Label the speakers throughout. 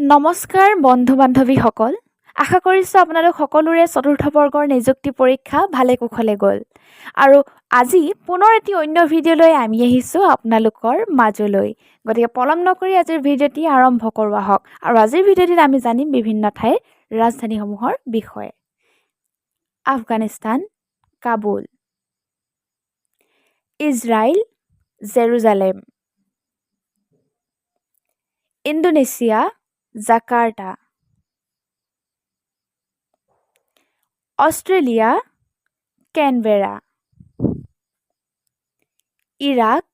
Speaker 1: নমস্কাৰ বন্ধু-বান্ধৱীসকল। আশা কৰিছোঁ আপোনালোক সকলোৰে চতুৰ্থ বৰ্গৰ নিযুক্তি পৰীক্ষা ভালে কুশলে গ'ল। আৰু আজি পুনৰ এটি অন্য ভিডিঅ' লৈ আমি আহিছোঁ আপোনালোকৰ মাজলৈ। গতিকে পলম নকৰি আজিৰ ভিডিঅ'টি আৰম্ভ কৰোঁ আহক। আৰু আজিৰ ভিডিঅ'টিত আমি জানিম বিভিন্ন ঠাইৰ ৰাজধানীসমূহৰ বিষয়ে। Afghanistan, Kabul. Israel, Jerusalem. Indonesia, Jakarta. Australia, Canberra. Iraq,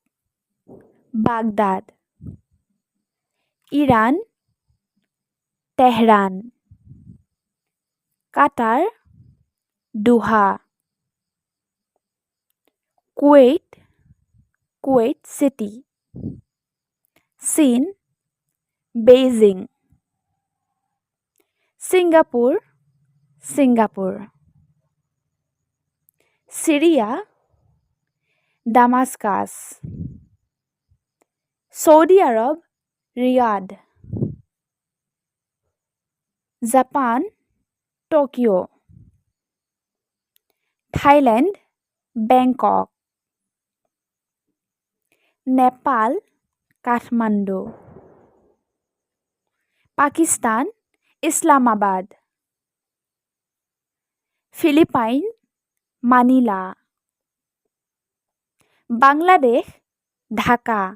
Speaker 1: Baghdad. Iran, Tehran. Qatar, Doha. Kuwait, Kuwait City. চীন, Beijing. Singapore, Singapore. Syria, Damascus. Saudi Arabia, Riyadh. Japan, Tokyo'. Thailand, Bangkok. Nepal, Kathmandu. Pakistan, Islamabad. Philippines, Manila. Bangladesh, Dhaka.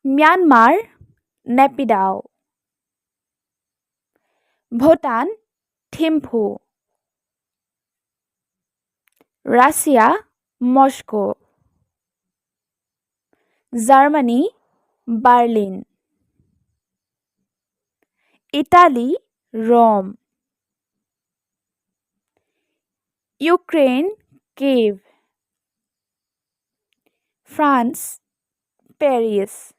Speaker 1: Myanmar, Naypyidaw. Bhutan, Thimphu. Russia, Moscow. Germany, Berlin. Italy, Rome. Ukraine, Kiev. France, Paris.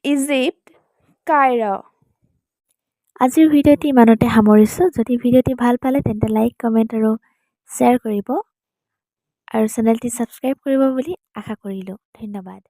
Speaker 1: Egypt, Cairo'. আজিৰ ভিডিঅ'টি ইমানতে সামৰিছোঁ। যদি ভিডিঅ'টি ভাল পালে তেন্তে like, comment আৰু শ্বেয়াৰ কৰিব আৰু চেনেলটি ছাবস্ক্ৰাইব কৰিব বুলি আশা কৰিলোঁ। ধন্যবাদ।